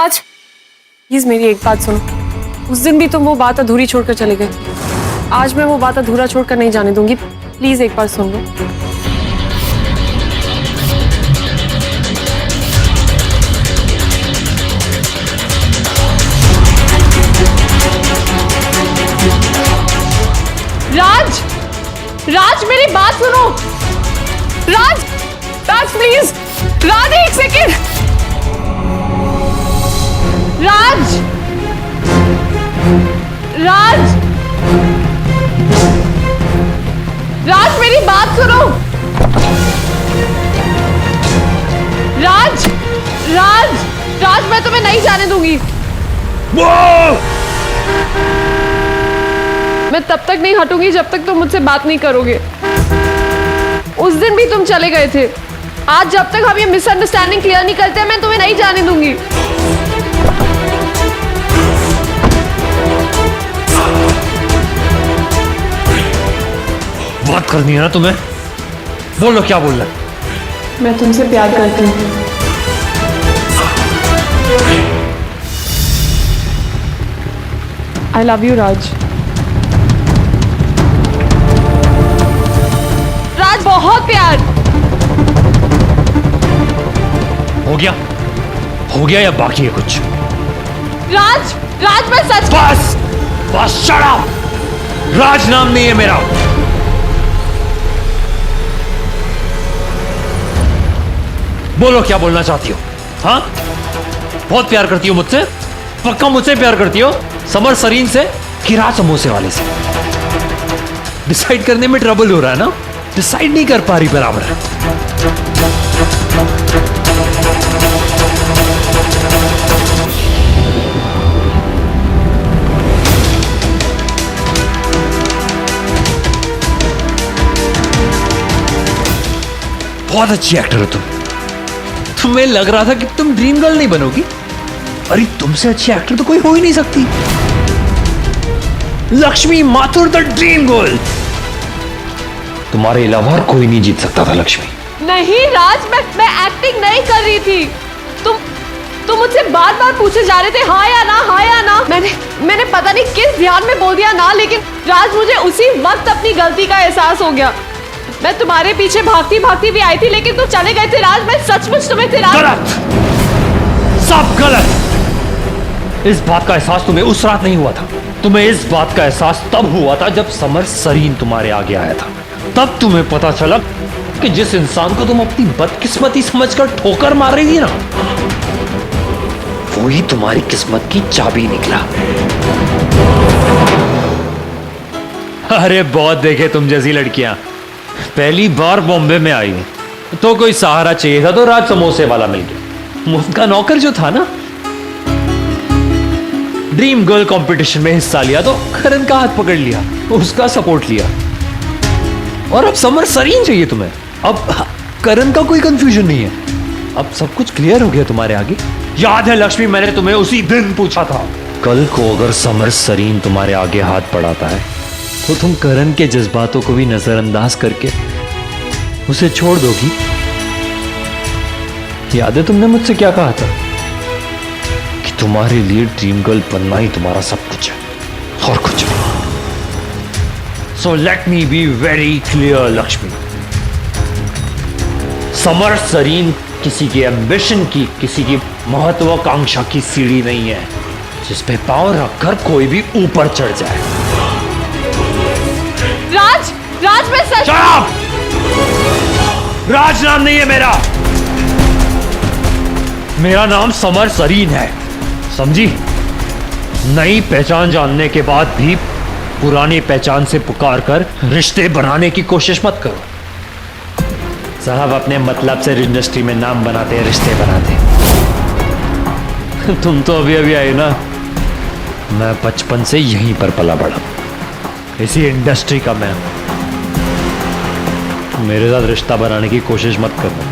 राज please मेरी एक बात सुनो। उस दिन भी तुम वो बात अधूरी छोड़कर चले गए, आज मैं वो बात अधूरा छोड़कर नहीं जाने दूंगी। प्लीज एक बार सुन लो। राज, राज मेरी बात सुनो। राज, राज प्लीज, राज एक सेकेंड। राज, राज, राज मेरी बात सुनो। राज, राज, राज मैं तुम्हें नहीं जाने दूंगी। मैं तब तक नहीं हटूंगी जब तक तुम मुझसे बात नहीं करोगे। उस दिन भी तुम चले गए थे, आज जब तक हम ये मिसअंडरस्टैंडिंग क्लियर नहीं करते मैं तुम्हें नहीं जाने दूंगी। बात करनी है ना तुम्हें, बोलो क्या बोलना है। मैं तुमसे प्यार करती हूँ। आई लव यू राज। राज बहुत प्यार। हो गया या बाकी है कुछ? राज, राज मैं सच। बस बस शट अप। राज नाम नहीं है मेरा। बोलो क्या बोलना चाहती हो? हाँ, बहुत प्यार करती हो मुझसे? पक्का मुझसे प्यार करती हो? समर सरीन से कि राज समोसे वाले से? डिसाइड करने में ट्रबल हो रहा है ना, डिसाइड नहीं कर पा रही बराबर। बहुत अच्छी एक्टर हो तुम। तुम्हें लग रहा था कि तुम ड्रीम गर्ल नहीं बनोगी। अरे तुमसे अच्छी एक्टर तो कोई हो ही नहीं सकती। Lakshmi Mathur the dream girl. तुम्हारे अलावा कोई नहीं जीत सकता था लक्ष्मी। नहीं राज, मैं एक्टिंग नहीं कर रही थी। तुम मुझसे बार बार पूछे जा रहे थे हाँ या ना, हाँ या ना। मैंने पता नहीं किस ध्यान में बोल दिया ना, लेकिन राज मुझे उसी वक्त अपनी गलती का एहसास हो गया। मैं तुम्हारे पीछे भागती भागती भी आई थी, लेकिन तुम चले गए थे राज। मैं सचमुच तुम्हें गलत, सब गलत। इस बात का एहसास तुम्हें उस रात नहीं हुआ था। तुम्हें इस बात का एहसास तब हुआ था जब समर सरीन तुम्हारे आगे आया था। तब तुम्हें पता चला कि जिस इंसान को तुम अपनी बदकिस्मती समझकर ठोकर मार रही थी ना, वो ही तुम्हारी किस्मत की चाबी निकला। अरे बहुत देखे तुम जैसी लड़कियां। पहली बार बॉम्बे में आई तो कोई सहारा चाहिए था तो राज समोसे वाला मिल गया। मुफ्त का नौकर जो था ना, ड्रीम गर्ल कंपटीशन में हिस्सा लिया तो करण का हाथ पकड़ लिया, उसका सपोर्ट लिया। और अब समर सरीन चाहिए तुम्हें। अब करण का कोई कंफ्यूजन नहीं है, अब सब कुछ क्लियर हो गया तुम्हारे आगे। याद है लक्ष्मी, मैंने तुम्हें उसी दिन पूछा था, कल को अगर समर सरीन तुम्हारे आगे हाथ बढ़ाता है तो तुम करण के जज्बातों को भी नजरअंदाज करके उसे छोड़ दोगी। याद है तुमने मुझसे क्या कहा था कि तुम्हारे लिए ड्रीम गर्ल बनना ही तुम्हारा सब कुछ है और कुछ नहीं। So let me be very clear Lakshmi, Samar Sareen किसी की एम्बिशन की, किसी की महत्वाकांक्षा की सीढ़ी नहीं है जिस पे पांव रखकर कोई भी ऊपर चढ़ जाए। राज, राज मैं सच। Shut up! राज नाम नहीं है मेरा, मेरा नाम समर सरीन है, समझी? नई पहचान जानने के बाद भी पुरानी पहचान से पुकार कर रिश्ते बनाने की कोशिश मत करो। साहब अपने मतलब से इंडस्ट्री में नाम बनाते हैं, रिश्ते बनाते। तुम तो अभी अभी आए ना, मैं बचपन से यहीं पर पला बड़ा, इसी इंडस्ट्री का मैं। मेरे साथ रिश्ता बनाने की कोशिश मत करो।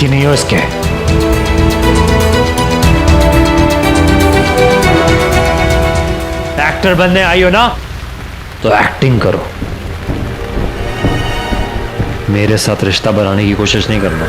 लड़की नहीं हो इसके। एक्टर बनने आई हो ना, तो एक्टिंग करो। मेरे साथ रिश्ता बनाने की कोशिश नहीं करना।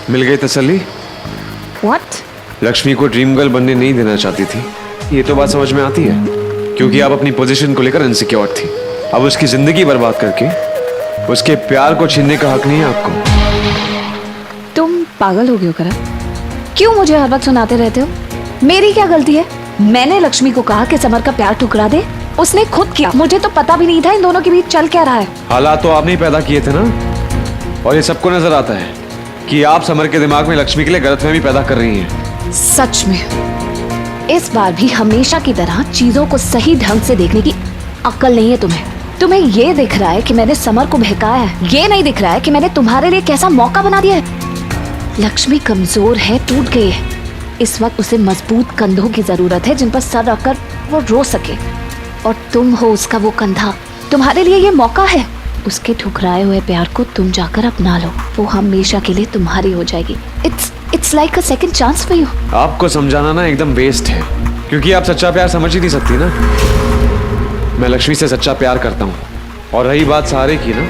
मिल गई तसल्ली? What? लक्ष्मी को ड्रीम गर्ल बनने नहीं देना चाहती थी, ये तो बात समझ में आती है, क्योंकि आप अपनी पोजीशन को लेकर इनसिक्योर थी। अब उसकी जिंदगी बर्बाद करके उसके प्यार को छीनने का हक नहीं है आपको। तुम पागल हो गए हो करण? क्यों मुझे हर वक्त सुनाते रहते हो? मेरी क्या गलती है? मैंने लक्ष्मी को कहा कि समर का प्यार ठुकरा दे, उसने खुद किया। मुझे तो पता भी नहीं था इन दोनों के बीच चल क्या रहा है। हालात तो आपने ही पैदा किए थे ना, और ये सबको नजर आता है कि आप समर के दिमाग में लक्ष्मी के लिए गलतफहमी पैदा कर रही हैं। सच में इस बार भी हमेशा की तरह चीजों को सही ढंग से देखने की अक्ल नहीं है तुम्हें। तुम्हें ये दिख रहा है कि मैंने समर को बहकाया है, ये नहीं दिख रहा है कि मैंने तुम्हारे लिए कैसा मौका बना दिया है। लक्ष्मी कमजोर है, टूट गई है। इस वक्त उसे मजबूत कंधों की जरूरत है जिन पर सर रखकर वो रो सके, और तुम हो उसका वो कंधा। तुम्हारे लिए ये मौका है। उसके ठुकराए हुए प्यार को तुम जाकर अपना लो, वो हमेशा के लिए तुम्हारी हो जाएगी। It's like a second chance for you. आपको समझाना ना एकदम वेस्ट है, क्योंकि आप सच्चा प्यार समझ ही नहीं सकती ना। मैं लक्ष्मी से सच्चा प्यार करता हूँ, और रही बात सहारे की ना,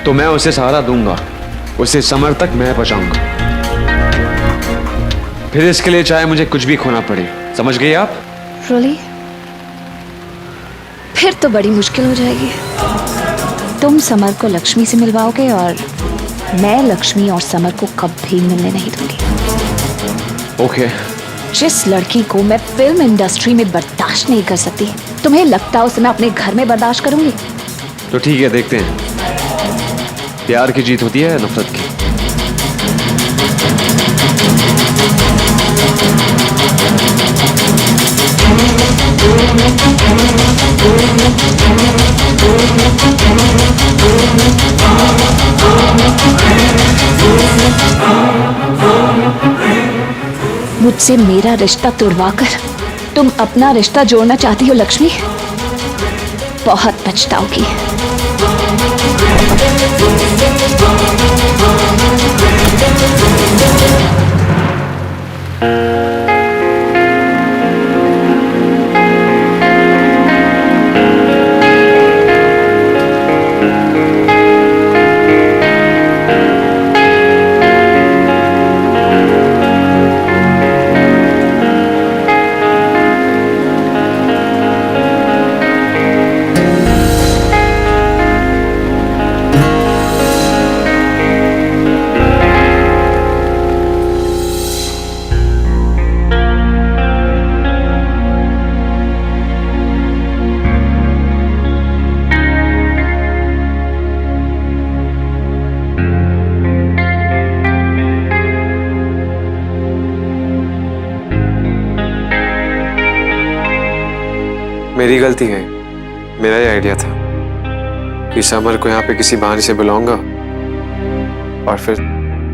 तो मैं उसे सहारा दूंगा, उसे समर तक मैं पहुंचाऊंगा, फिर इसके लिए चाहे मुझे कुछ भी खोना पड़े। समझ गई आप? Really? फिर तो बड़ी मुश्किल हो जाएगी। तुम समर को लक्ष्मी से मिलवाओगे और मैं लक्ष्मी और समर को कभी मिलने नहीं दूंगी। ओके। जिस लड़की को मैं फिल्म इंडस्ट्री में बर्दाश्त नहीं कर सकती, तुम्हें लगता है उसे मैं अपने घर में बर्दाश्त करूंगी? तो ठीक है, देखते हैं प्यार की जीत होती है नफरत की। मुझसे मेरा रिश्ता तोड़वाकर तुम अपना रिश्ता जोड़ना चाहती हो लक्ष्मी? बहुत पछताओगी। मेरी गलती है, मेरा ही आइडिया था कि समर को यहाँ पे किसी बहाने से बुलाऊंगा, और फिर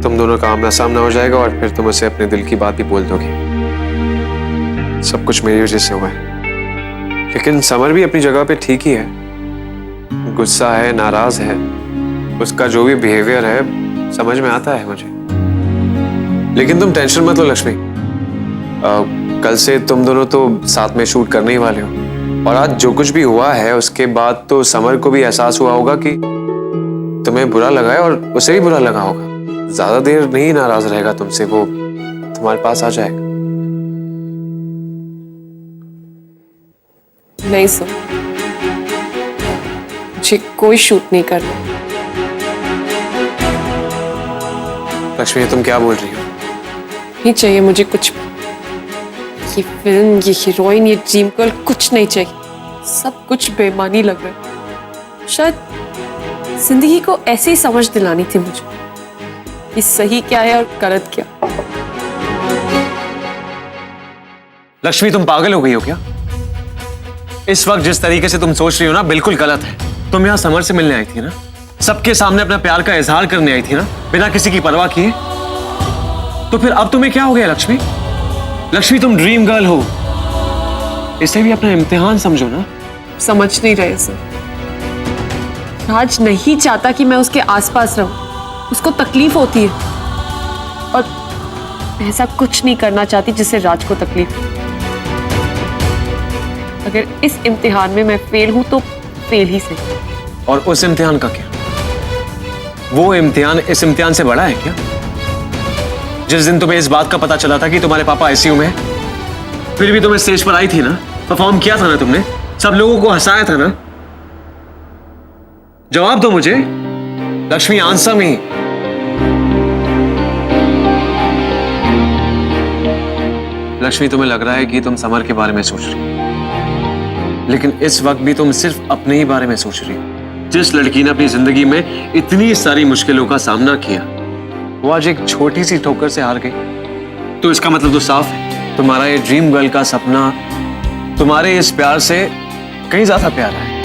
तुम दोनों का आमना सामना हो जाएगा, और फिर तुम उसे अपने दिल की बात भी बोल दोगे। सब कुछ मेरी वजह से हुआ है, लेकिन समर भी अपनी जगह पे ठीक ही है। गुस्सा है, नाराज है, उसका जो भी बिहेवियर है समझ में आता है मुझे। लेकिन तुम टेंशन मत लो लक्ष्मी, कल से तुम दोनों तो साथ में शूट करने ही वाले हो, और आज जो कुछ भी हुआ है उसके बाद तो समर को भी एहसास हुआ होगा कि तुम्हें बुरा लगा है, और उसे भी बुरा लगा होगा। ज्यादा देर नहीं नाराज रहेगा तुमसे, वो तुम्हारे पास आ जाएगा। नहीं सुन, मुझे कोई शूट नहीं करना। लक्ष्मी तुम क्या बोल रही हो? नहीं चाहिए मुझे कुछ भी। ये फिल्म, ये हीरोइन, ये ड्रीम गर्ल कुछ नहीं चाहिए। सब कुछ बेईमानी लग रहा है। शायद जिंदगी को ऐसे ही समझ दिलानी थी मुझे कि सही क्या है और गलत क्या। लक्ष्मी तुम पागल हो गई हो क्या? इस वक्त जिस तरीके से तुम सोच रही हो ना, बिल्कुल गलत है। तुम यहाँ समर से मिलने आई थी ना, सबके सामने अपना प्यार का इजहार करने आई थी ना, बिना किसी की परवाह किए। तो फिर अब तुम्हें क्या हो गया लक्ष्मी? लक्ष्मी तुम ड्रीम गर्ल हो, इसे भी अपना इम्तिहान समझो ना। समझ नहीं रहे सर। राज नहीं चाहता कि मैं उसके आसपास रहूं, उसको तकलीफ होती है और मैं ऐसा कुछ नहीं करना चाहती जिससे राज को तकलीफ हो। अगर इस इम्तिहान में मैं फेल हूं तो फेल ही सही। और उस इम्तिहान का क्या? वो इम्तिहान इस इम्तिहान से बड़ा है क्या? जिस दिन तुम्हें इस बात का पता चला था कि तुम्हारे पापा आईसीयू में, फिर भी तुम स्टेज पर आई थी ना, परफॉर्म किया था ना तुमने, सब लोगों को हंसाया था ना। जवाब दो मुझे लक्ष्मी, आंसर मी। लक्ष्मी तुम्हें लग रहा है कि तुम समर के बारे में सोच रही हो, लेकिन इस वक्त भी तुम सिर्फ अपने ही बारे में सोच रही हो। जिस लड़की ने अपनी जिंदगी में इतनी सारी मुश्किलों का सामना किया, वो आज एक छोटी सी ठोकर से हार गई। तो इसका मतलब तो साफ है, तुम्हारा ये ड्रीम गर्ल का सपना तुम्हारे इस प्यार से कहीं ज्यादा प्यारा है।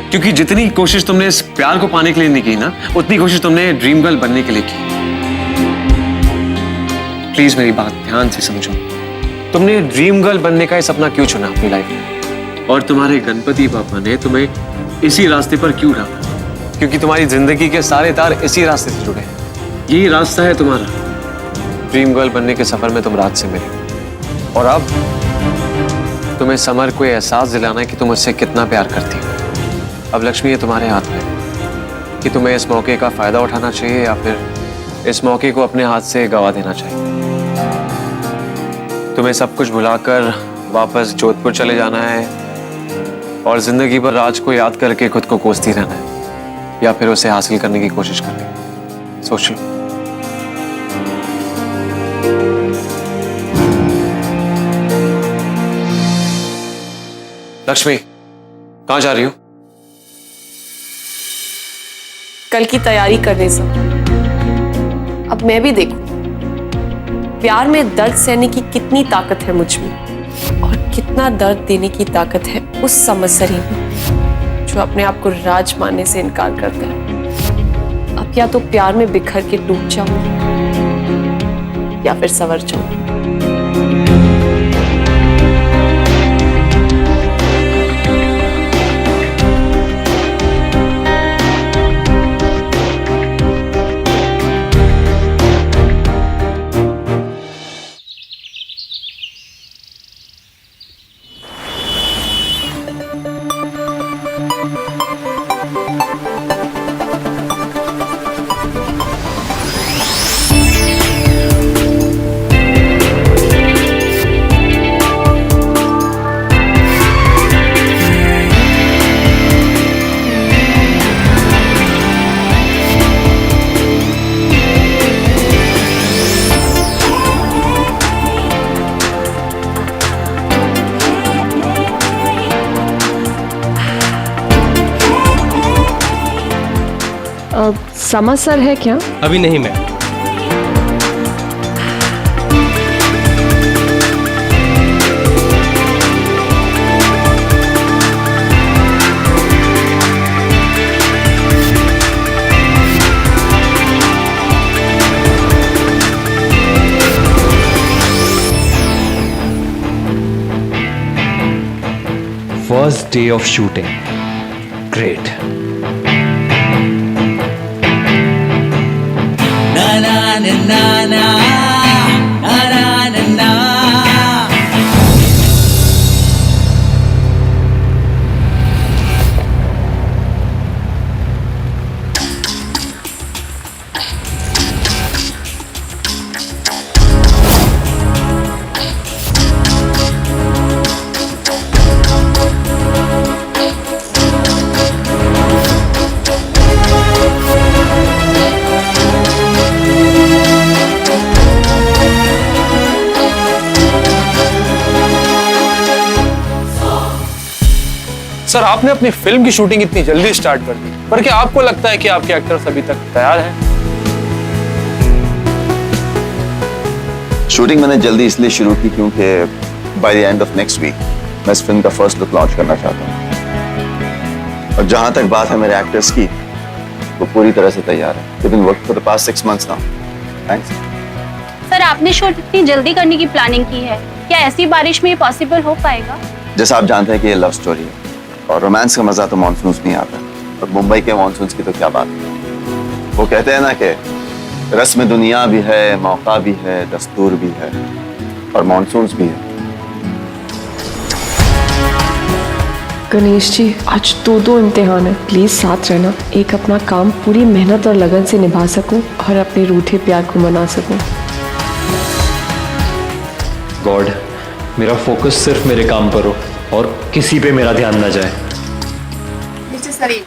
क्योंकि जितनी कोशिश तुमने इस प्यार को पाने के लिए नहीं की ना, उतनी कोशिश तुमने ड्रीम गर्ल बनने के लिए की। प्लीज मेरी बात ध्यान से समझो। तुमने ड्रीम गर्ल बनने का ये सपना क्यों चुना अपनी लाइफ में? और तुम्हारे गणपति पापा ने तुम्हें इसी रास्ते पर क्यों डाला? क्योंकि तुम्हारी जिंदगी के सारे तार इसी रास्ते से जुड़े हैं। यही रास्ता है तुम्हारा। ड्रीम गर्ल बनने के सफर में तुम राज से मिले, और अब तुम्हें समर को एहसास दिलाना है कि तुम उससे कितना प्यार करती हो। अब लक्ष्मी ये तुम्हारे हाथ में है कि तुम्हें इस मौके का फायदा उठाना चाहिए या फिर इस मौके को अपने हाथ से गवा देना चाहिए। तुम्हें सब कुछ भुलाकर वापस जोधपुर चले जाना है और जिंदगी भर राज को याद करके खुद को कोसती रहना है, या फिर उसे हासिल करने की कोशिश करनी है। सोच लो। लक्ष्मी कहां जा रही हो? कल की तैयारी करने से। अब मैं भी देखूं प्यार में दर्द सहने की कितनी ताकत है मुझ में, और कितना दर्द देने की ताकत है उस समरसरी में जो अपने आप को राज मानने से इनकार करता है। अब या तो प्यार में बिखर के टूट जाऊं या फिर संवर जाऊं। समर सर है क्या? अभी नहीं ma'am. First day of shooting, great. Sir आपने अपनी फिल्म की शूटिंग इतनी जल्दी स्टार्ट कर दी, पर क्या आपको लगता है कि आपके एक्टर्स अभी तक तैयार हैं? शूटिंग मैंने जल्दी इसलिए शुरू की क्योंकि by the end of next week मैं इस फिल्म का फर्स्ट लुक लॉन्च करना चाहता हूँ। और जहां तक बात है मेरे एक्टर्स की, वो पूरी तरह से तैयार है। They've been working for the past 6 months now. Thanks. Sir आपने शूट इतनी जल्दी करने की प्लानिंग की है, क्या ऐसी बारिश में ये पॉसिबल हो पाएगा? जैसा आप जानते हैं कि ये लव स्टोरी है और रोमांस का मजा तो मानसून में आता है, और मुंबई के मानसून की तो क्या बात है। वो कहते हैं ना कि रस्म दुनिया भी है, मौका भी है, दस्तूर भी है और मानसून भी है। गणेश जी, आज दो इम्तिहान है, प्लीज साथ रहना। एक अपना काम पूरी मेहनत और लगन से निभा सकूं और अपने रूठे प्यार को मना सकूं। गॉड, मेरा फोकस सिर्फ मेरे काम पर हो और किसी पे मेरा ध्यान ना जाए। मिस्टर सलीम,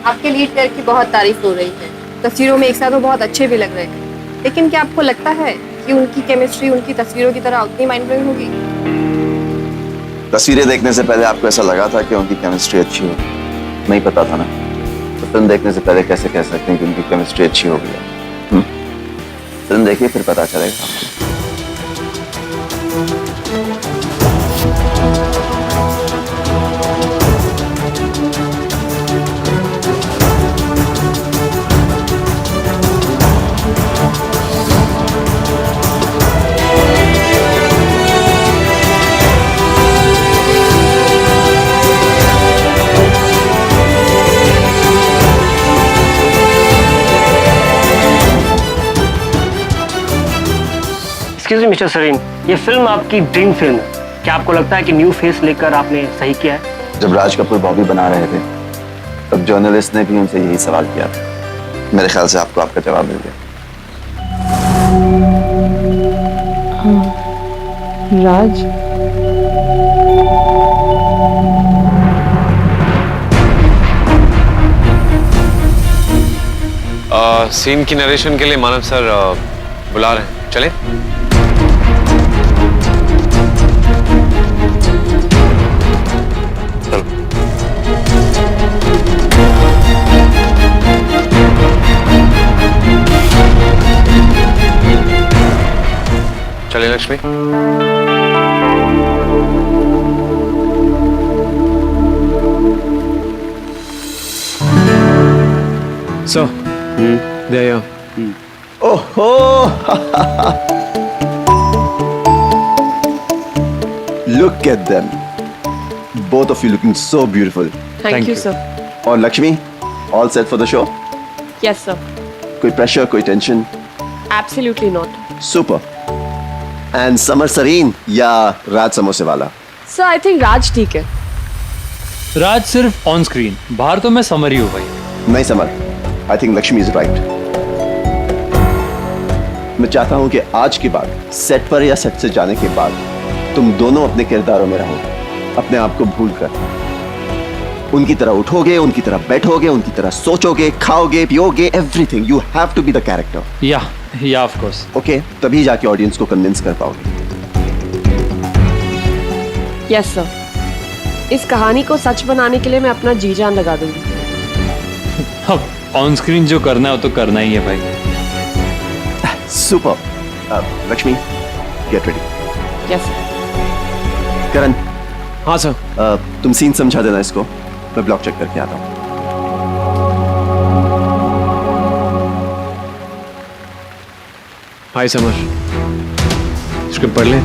आपके लीड कैरेक्टर की बहुत तारीफ हो रही है, तस्वीरों में एक साथ वो बहुत अच्छे भी लग रहे हैं, लेकिन क्या आपको लगता है कि उनकी केमिस्ट्री उनकी तस्वीरों की तरह उतनी माइंड ब्लोइंग होगी? तस्वीरें देखने से पहले आपको ऐसा लगा था कि उनकी केमिस्ट्री अच्छी होगी? नहीं पता था ना, तो फिल्म देखने से पहले कैसे कह सकते हैं कि उनकी केमिस्ट्री अच्छी होगी? फिल्म देखिए फिर पता चलेगा। एक्सक्यूज मी मिस्टर सरीन, ये फिल्म आपकी ड्रीम फिल्म है, क्या आपको लगता है कि न्यू फेस लेकर आपने सही किया है? जब राज कपूर बॉबी बना रहे थे तब जर्नलिस्ट ने भी उनसे यही सवाल किया था। मेरे ख्याल से आपको आपका जवाब मिल गया। राज, सीन की नरेशन के लिए मानव सर बुला रहे हैं, चले? चले Lakshmi. So, there you are. ओहो Look at them. Both of you looking so beautiful. Thank you sir. और Lakshmi, all set for the show? Yes sir. कोई प्रेशर, कोई tension? Absolutely not. Super. And Samar Sareen या राज समोसे वाला? सर आई थिंक राज ठीक है। राज सिर्फ ऑन स्क्रीन, बाहर तो मैं समर ही हूँ भाई। नहीं summer, I think Lakshmi is right. मैं चाहता हूं कि आज के बाद, सेट पर या सेट से जाने के बाद, तुम दोनों अपने किरदारों में रहोगे, अपने आप को भूलकर। उनकी तरह उठोगे, उनकी तरह बैठोगे, उनकी तरह सोचोगे, खाओगे, पियोगे, everything. You have to be the character. या ऑफ कोर्स। ओके, तभी जाके ऑडियंस को कन्विंस कर पाओगे। Yes sir. इस कहानी को सच बनाने के लिए मैं अपना जी जान लगा दूंगी। अब ऑन स्क्रीन जो करना है वो तो करना ही है भाई। Super. Lakshmi, get ready. Yes. Karan. हाँ सर। तुम सीन समझा देना इसको, मैं ब्लॉक चेक करके आता हूँ। हाय समर, स्क्रिप्ट पढ़ ले।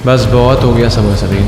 बस बहुत हो गया समर सलीम।